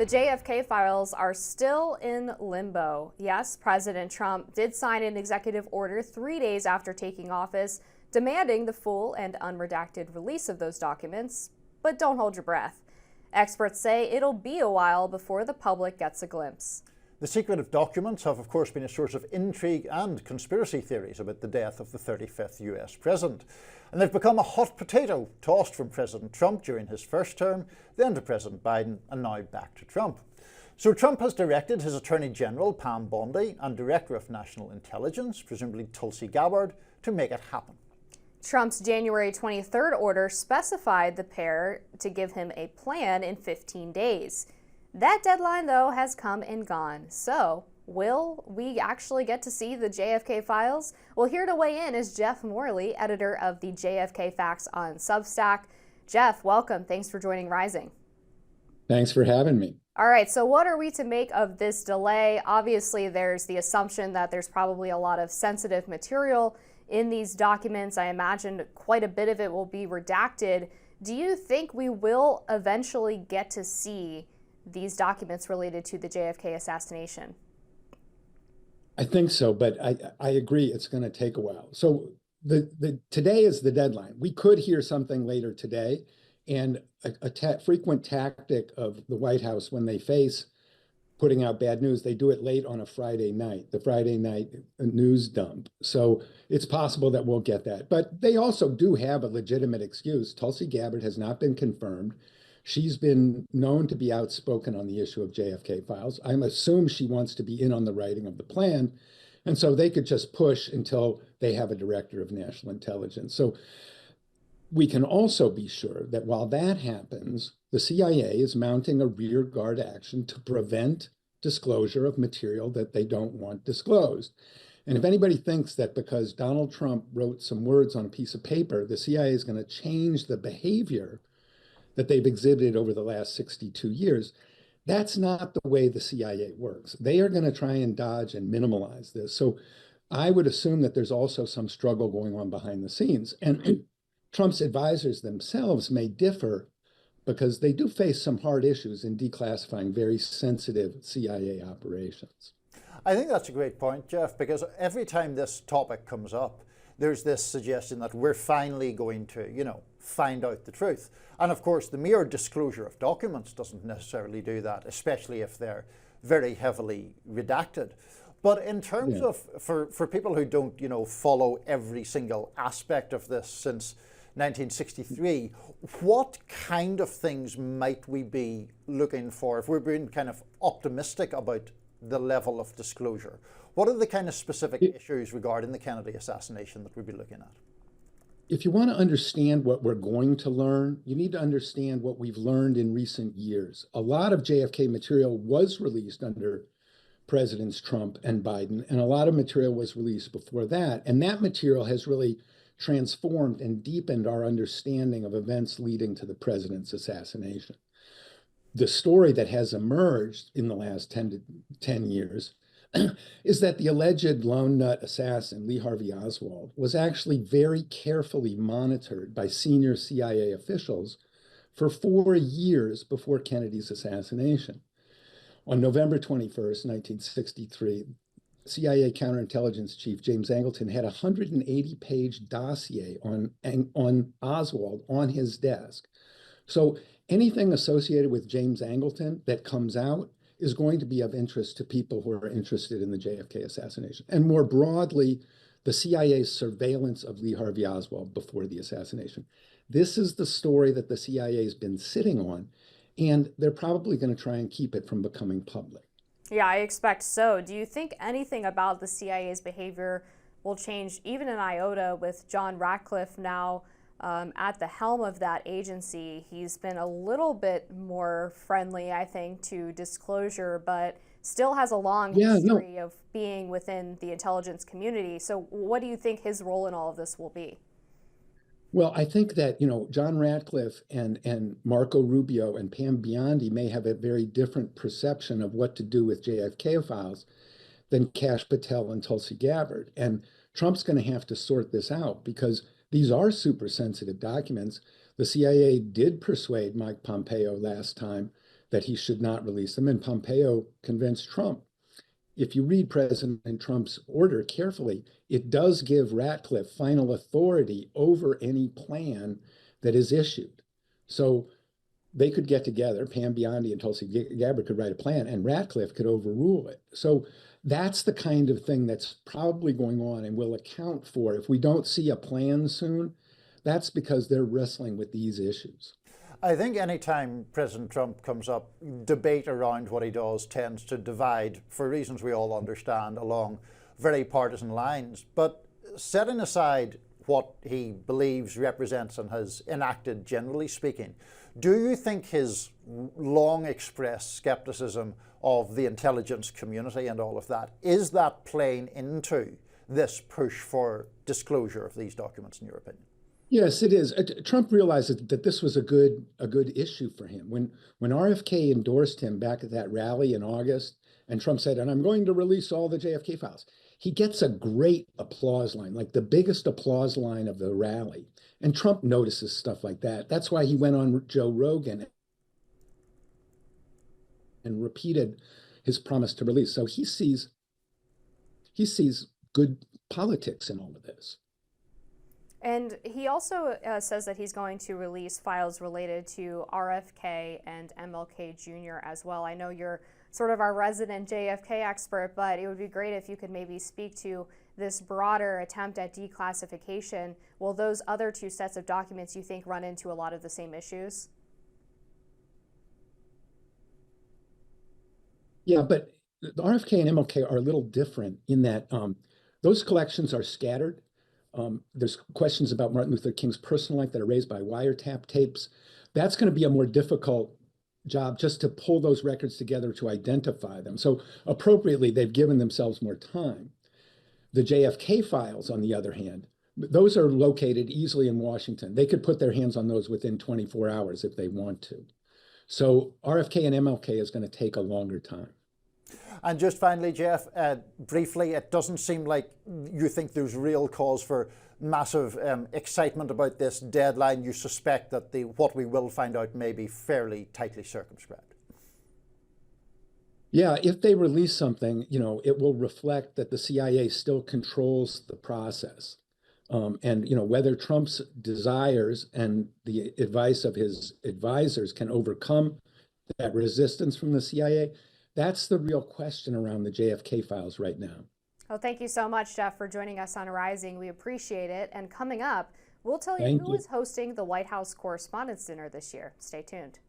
The JFK files are still in limbo. Yes, President Trump did sign an executive order 3 days after taking office, demanding the full and unredacted release of those documents. But don't hold your breath. Experts say it'll be a while before the public gets a glimpse. The secretive documents have, of course, been a source of intrigue and conspiracy theories about the death of the 35th US president. And they've become a hot potato tossed from President Trump during his first term, then to President Biden, and now back to Trump. So Trump has directed his Attorney General, Pam Bondi, and Director of National Intelligence, presumably Tulsi Gabbard, to make it happen. Trump's January 23rd order specified the pair to give him a plan in 15 days. That deadline, though, has come and gone. So, will we actually get to see the JFK files? Well, here to weigh in is Jeff Morley, editor of the JFK Facts on Substack. Jeff, welcome. Thanks for joining Rising. Thanks for having me. All right, so what are we to make of this delay? Obviously, there's the assumption that there's probably a lot of sensitive material in these documents. I imagine quite a bit of it will be redacted. Do you think we will eventually get to see these documents related to the JFK assassination? I think so, but I agree it's going to take a while. So today is the deadline. We could hear something later today, and a frequent tactic of the White House when they face putting out bad news, they do it late on a Friday night, the Friday night news dump. So it's possible that we'll get that. But they also do have a legitimate excuse. Tulsi Gabbard has not been confirmed. She's been known to be outspoken on the issue of JFK files. I assume she wants to be in on the writing of the plan. And so they could just push until they have a director of national intelligence. So we can also be sure that while that happens, the CIA is mounting a rear guard action to prevent disclosure of material that they don't want disclosed. And if anybody thinks that because Donald Trump wrote some words on a piece of paper, the CIA is going to change the behavior that they've exhibited over the last 62 years, that's not the way the CIA works. They are going to try and dodge and minimalize this. So I would assume that there's also some struggle going on behind the scenes. And Trump's advisors themselves may differ because they do face some hard issues in declassifying very sensitive CIA operations. I think that's a great point, Jeff, because every time this topic comes up, there's this suggestion that we're finally going to, find out the truth. And of course, the mere disclosure of documents doesn't necessarily do that, especially if they're very heavily redacted. But in terms of, for people who don't, follow every single aspect of this since 1963, what kind of things might we be looking for if we're being kind of optimistic about the level of disclosure? What are the kind of specific issues regarding the Kennedy assassination that we'd be looking at? If you want to understand what we're going to learn, you need to understand what we've learned in recent years. A lot of JFK material was released under Presidents Trump and Biden, and a lot of material was released before that. And that material has really transformed and deepened our understanding of events leading to the president's assassination. The story that has emerged in the last 10 years is that the alleged lone nut assassin, Lee Harvey Oswald, was actually very carefully monitored by senior CIA officials for 4 years before Kennedy's assassination. On November 21st, 1963, CIA counterintelligence chief James Angleton had a 180-page dossier on Oswald on his desk. So anything associated with James Angleton that comes out is going to be of interest to people who are interested in the JFK assassination. And more broadly, the CIA's surveillance of Lee Harvey Oswald before the assassination. This is the story that the CIA has been sitting on, and they're probably going to try and keep it from becoming public. Yeah, I expect so. Do you think anything about the CIA's behavior will change even in iota with John Ratcliffe now at the helm of that agency? He's been a little bit more friendly, I think, to disclosure, but still has a long history of being within the intelligence community. So what do you think his role in all of this will be? Well, I think that, John Ratcliffe and Marco Rubio and Pam Biondi may have a very different perception of what to do with JFK files than Kash Patel and Tulsi Gabbard. And Trump's going to have to sort this out because these are super sensitive documents. The CIA did persuade Mike Pompeo last time that he should not release them. And Pompeo convinced Trump. If you read President Trump's order carefully, it does give Ratcliffe final authority over any plan that is issued. So they could get together, Pam Biondi and Tulsi Gabbard could write a plan, and Ratcliffe could overrule it. So that's the kind of thing that's probably going on and will account for, if we don't see a plan soon, that's because they're wrestling with these issues. I think anytime President Trump comes up, debate around what he does tends to divide, for reasons we all understand, along very partisan lines. But setting aside what he believes, represents, and has enacted, generally speaking, do you think his long expressed skepticism of the intelligence community and all of that, is that playing into this push for disclosure of these documents, in your opinion? Yes, it is. Trump realized that this was a good issue for him. When RFK endorsed him back at that rally in August, and Trump said, "And I'm going to release all the JFK files," he gets a great applause line, like the biggest applause line of the rally. And Trump notices stuff like that. That's why he went on Joe Rogan and repeated his promise to release. So he sees good politics in all of this. And he also says that he's going to release files related to RFK and MLK Jr. as well. I know you're sort of our resident JFK expert, but it would be great if you could maybe speak to this broader attempt at declassification. Will those other two sets of documents, you think, run into a lot of the same issues? Yeah, but the RFK and MLK are a little different in that those collections are scattered. There's questions about Martin Luther King's personal life that are raised by wiretap tapes. That's going to be a more difficult job, just to pull those records together to identify them. So appropriately, they've given themselves more time. The JFK files, on the other hand, those are located easily in Washington. They could put their hands on those within 24 hours if they want to. So RFK and MLK is going to take a longer time. And just finally, Jeff, briefly, it doesn't seem like you think there's real cause for massive excitement about this deadline. You suspect that what we will find out may be fairly tightly circumscribed. Yeah, if they release something, it will reflect that the CIA still controls the process. And whether Trump's desires and the advice of his advisors can overcome that resistance from the CIA, that's the real question around the JFK files right now. Well, thank you so much, Jeff, for joining us on Rising. We appreciate it. And coming up, we'll tell you who is hosting the White House Correspondents' Dinner this year. Stay tuned.